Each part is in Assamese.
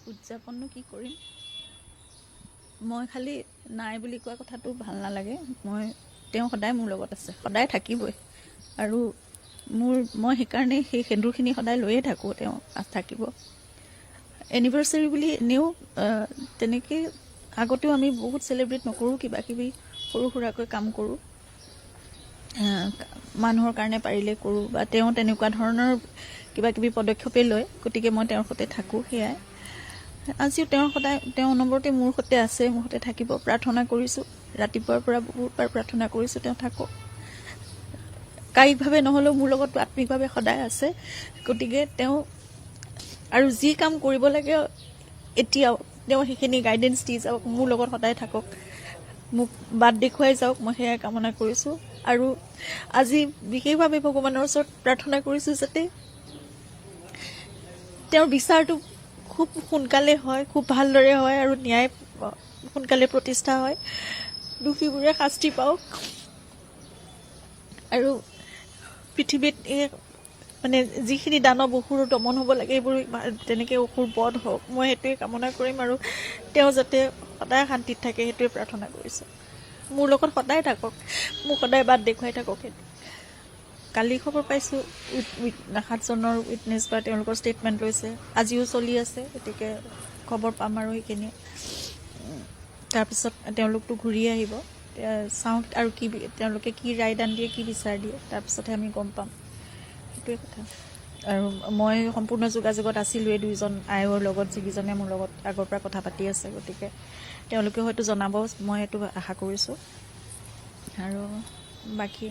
উদযাপননো কি কৰিম মই খালি নাই বুলি কোৱা কথাটো ভাল নালাগে তেওঁ সদায় মোৰ লগত আছে সদায় থাকিবই আৰু মই সেইকাৰণে সেই সেন্দুৰখিনি সদায় লৈয়ে থাকোঁ তেওঁ থাকিব এনিভাৰ্চাৰী বুলি এনেও তেনেকৈ আগতেও আমি বহুত চেলিব্ৰেট নকৰোঁ কিবা কিবি সৰু সুৰাকৈ কাম কৰোঁ মানুহৰ কাৰণে পাৰিলে কৰোঁ বা তেওঁ তেনেকুৱা ধৰণৰ কিবা কিবি পদক্ষেপেই লয় গতিকে মই তেওঁৰ সৈতে থাকোঁ সেয়াই আজিও তেওঁ নম্বৰতে মোৰ সৈতে আছে মোৰ সৈতে থাকিব প্ৰাৰ্থনা কৰিছোঁ ৰাতিপুৱাৰ পৰা বহুতবাৰ প্ৰাৰ্থনা কৰিছোঁ তেওঁ থাকক কায়িকভাৱে নহ'লেও মোৰ লগত আত্মিকভাৱে সদায় আছে গতিকে তেওঁ আৰু যি কাম কৰিব লাগে এতিয়াও তেওঁ সেইখিনি গাইডেঞ্চ দি যাওক মোৰ লগত সদায় থাকক মোক বাট দেখুৱাই যাওক মই সেয়াই কামনা কৰিছোঁ আৰু আজি বিশেষভাৱে ভগৱানৰ ওচৰত প্ৰাৰ্থনা কৰিছোঁ যাতে তেওঁৰ বিচাৰটো খুব সোনকালে হয় খুব ভালদৰে হয় আৰু ন্যায় সোনকালে প্ৰতিষ্ঠা হয় দোষীবোৰে শাস্তি পাওক আৰু পৃথিৱীত মানে যিখিনি দানৱ অসুৰ দমন হ'ব লাগে এইবোৰ তেনেকৈ অসুৰ বধ হওক মই সেইটোৱে কামনা কৰিম আৰু তেওঁ যাতে সদায় শান্তিত থাকে সেইটোৱে প্ৰাৰ্থনা কৰিছোঁ মোৰ লগত সদায় থাকক মোক সদায় বাট দেখুৱাই থাকক সেইটো কালি খবৰ পাইছোঁ 7জনৰ উইটনেছ বা তেওঁলোকৰ ষ্টেটমেণ্ট লৈছে আজিও চলি আছে গতিকে খবৰ পাম আৰু সেইখিনি তাৰপিছত তেওঁলোকতো ঘূৰি আহিব চাওঁ আৰু কি তেওঁলোকে কি ৰায়দান দিয়ে কি বিচাৰ দিয়ে তাৰপিছতহে আমি গম পাম সেইটোৱে কথা আৰু মই সম্পূৰ্ণ যোগাযোগত আছিলোঁৱেই 2জন আয়োগৰ লগত যিকেইজনে মোৰ লগত আগৰ পৰা কথা পাতি আছে গতিকে তেওঁলোকে হয়তো জনাব মই এইটো আশা কৰিছোঁ আৰু বাকী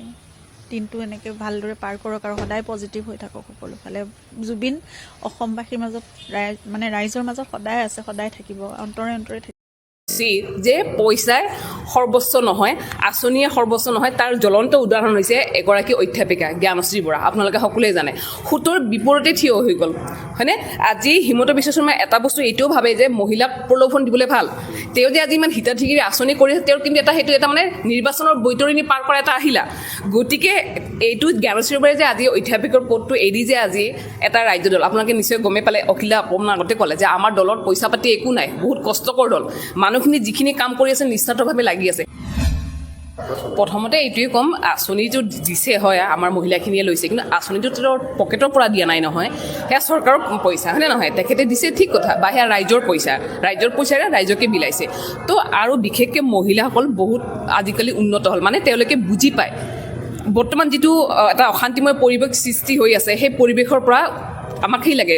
দিনটো এনেকৈ ভালদৰে পাৰ কৰক আৰু সদায় পজিটিভ হৈ থাকক সকলোফালে জুবিন অসমবাসীৰ মাজত ৰাইজৰ মাজত সদায় আছে সদায় থাকিব অন্তৰে অন্তৰে থাকিব যে পইচাই সৰ্বস্ব নহয় আঁচনিয়ে সৰ্বস্ব নহয় তাৰ জ্বলন্ত উদাহৰণ হৈছে এগৰাকী অধ্যাপিকা জ্ঞানশ্ৰী বৰা আপোনালোকে সকলোৱে জানে সুতৰ বিপৰীতে থিয় হৈ গ'ল হয়নে আজি হিমন্ত বিশ্ব শৰ্মাই এটা বস্তু এইটোও ভাবে যে মহিলাক প্ৰলোভন দিবলৈ ভাল তেওঁ যে আজি ইমান হিতাধিকাৰী আঁচনি কৰিছে তেওঁৰ কিন্তু সেইটো এটা মানে নিৰ্বাচনৰ বৈতৰণি পাৰ কৰা এটা আহিলা গতিকে এইটো জ্ঞানশ্ৰী বৰাই যে আজি অধ্যাপিকৰ পদটো এৰি যে আজি এটা ৰাজ্য দল আপোনালোকে নিশ্চয় গমেই পালে অখিলা অকণমান আগতে ক'লে যে আমাৰ দলত পইচা পাতি একো নাই বহুত কষ্টকৰ দল মানুহখিনি যিখিনি কাম কৰি আছে নিস্বাৰ্থভাৱে লাগি আছে প্ৰথমতে এইটোৱে ক'ম আঁচনিটো দিছে হয় আমাৰ মহিলাখিনিয়ে লৈছে কিন্তু আঁচনিটো তেওঁৰ পকেটৰ পৰা দিয়া নাই নহয় সেয়া চৰকাৰৰ পইচা হয়নে নহয় তেখেতে দিছে ঠিক কথা বা সেয়া ৰাইজৰ পইচাৰে ৰাইজকে বিলাইছে তো আৰু বিশেষকৈ মহিলাসকল বহুত আজিকালি উন্নত হ'ল মানে তেওঁলোকে বুজি পায় বৰ্তমান যিটো এটা অশান্তিময় পৰিৱেশ সৃষ্টি হৈ আছে সেই পৰিৱেশৰ পৰা আমাক সেই লাগে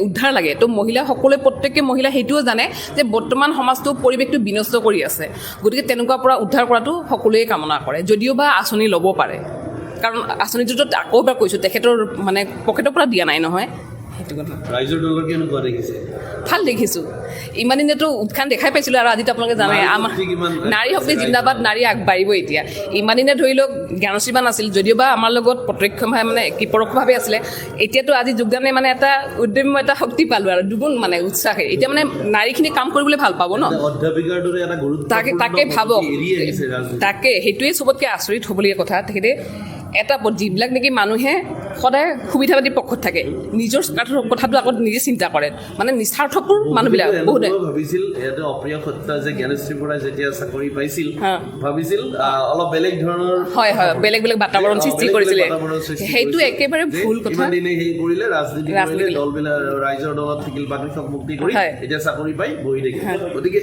উদ্ধাৰ লাগে তো মহিলা সকলোৱে প্ৰত্যেককে মহিলা সেইটোও জানে যে বৰ্তমান সমাজটো পৰিৱেশটো বিনষ্ট কৰি আছে গতিকে তেনেকুৱা পৰা উদ্ধাৰ কৰাটো সকলোৱে কামনা কৰে যদিও বা আঁচনি ল'ব পাৰে কাৰণ আঁচনিটোতো আকৌ এবাৰ কৈছোঁ তেখেতৰ মানে পকেটৰ পৰা দিয়া নাই নহয় সেইটো কথা ৰাইজৰ দলৰ কেনেকুৱা দেখিছে ভাল দেখিছোঁ ইমান দিনেতো উৎখান দেখাই পাইছিলোঁ আৰু আজিতো আপোনালোকে জানে আমাৰ নাৰী শক্তি জিন্দাবাদ নাৰী আগবাঢ়িব এতিয়া ইমান দিনে ধৰি লওক জ্ঞানশ্ৰীমান আছিল যদিও বা আমাৰ লগত প্ৰত্যক্ষভাৱে মানে কি পৰোক্ষভাৱে আছিলে এতিয়াতো আজি যোগদানে মানে এটা উদ্যমী এটা শক্তি পালোঁ আৰু দুগুণ মানে উৎসাহে এতিয়া মানে নাৰীখিনি কাম কৰিবলৈ ভাল পাব ন অধ্যাপিকাৰ দৰে এটা তাকে ভাবক তাকে সেইটোৱে চবতকৈ আচৰিত হ'বলগীয়া কথা তেখেতে এটা যিবিলাক নেকি মানুহে সদায় সুবিধাবাদী পক্ষত থাকে নিজৰ কথাটো আগত নিজে চিন্তা কৰে মানে নিস্বাৰ্থপৰ মানুহবিলাক বহুতে ভাবিছিল এটা অপ্ৰিয় সত্য যে জ্ঞানশ্ৰী বৰাই যেতিয়া চাকৰি পাইছিল ভাবিছিল অলপ বেলেগ ধৰণৰ হয় বেলেগ বাতাবৰণ সৃষ্টি কৰিছিলে সেইটো একেবাৰে ভুল কথা দিনে সেই কৰিলে ৰাজনীতি কৰিলে দলবিলাক ৰাইজৰ দলত থাকিল বাকী মুক্তি কৰি এতিয়া চাকৰি পাই বহি থাকিল গতিকে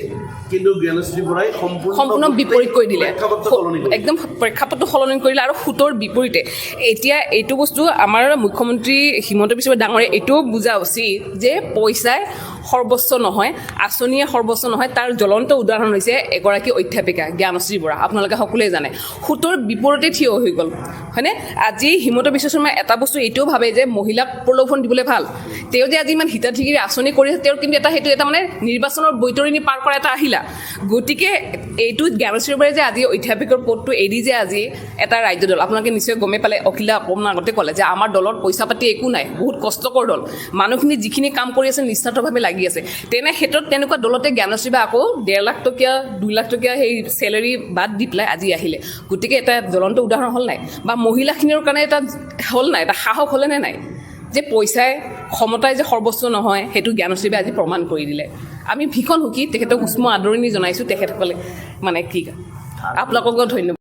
কিন্তু জ্ঞানশ্ৰী বৰাই সম্পূৰ্ণ বিপৰীত কৰি দিলে একদম প্ৰেক্ষাপটটো সলনি কৰিলে আৰু সুতৰ বিপৰীতে এতিয়া এইটো বস্তু আমাৰ মুখ্যমন্ত্ৰী হিমন্ত বিশ্ব ডাঙৰীয়াই এইটোও বুজা উচিত যে পইচাই সৰ্বস্ব নহয় আঁচনিয়ে সৰ্বস্ব নহয় তাৰ জ্বলন্ত উদাহৰণ হৈছে এগৰাকী অধ্যাপিকা জ্ঞানশ্ৰী বৰা আপোনালোকে সকলোৱে জানে সুতৰ বিপৰীতে থিয় হৈ গ'ল হয়নে আজি হিমন্ত বিশ্ব শৰ্মাই এটা বস্তু এইটোও ভাবে যে মহিলাক প্ৰলোভন দিবলৈ ভাল তেওঁ যে আজি ইমান হিতাধিকাৰী আঁচনি কৰিছে তেওঁৰ কিন্তু সেইটো এটা মানে নিৰ্বাচনৰ বৈতৰণি পাৰ কৰা এটা আহিলা গতিকে এইটো জ্ঞানশ্ৰী বৰাই যে আজি অধ্যাপিকৰ পদটো এৰি যে আজি এটা ৰাজ্য দল আপোনালোকে নিশ্চয় গমেই পালে অখিলা অকণমান আগতে ক'লে যে আমাৰ দলত পইচা পাতি একো নাই বহুত কষ্টকৰ দল মানুহখিনি যিখিনি কাম কৰি আছে নিস্বাৰ্থভাৱে লাগি আছে তেনে ক্ষেত্ৰত তেনেকুৱা দলতে জ্ঞানশ্ৰী বা আকৌ 1.5 লাখ টকীয়া 2 লাখ টকীয়া সেই চেলাৰী বাদ দি পেলাই আজি আহিলে গতিকে এটা জ্বলন্ত উদাহৰণ হ'ল নাই বা মহিলাখিনিৰ কাৰণে এটা হ'ল নাই এটা সাহস হ'লে নে নাই যে পইচাই ক্ষমতাই যে সৰ্বস্ব নহয় সেইটো জ্ঞানশ্ৰীবে আজি প্ৰমাণ কৰি দিলে আমি ভীষণ সুখী তেখেতক উষ্ম আদৰণি জনাইছোঁ তেখেতসকলে মানে কি আপোনালোকক ধন্যবাদ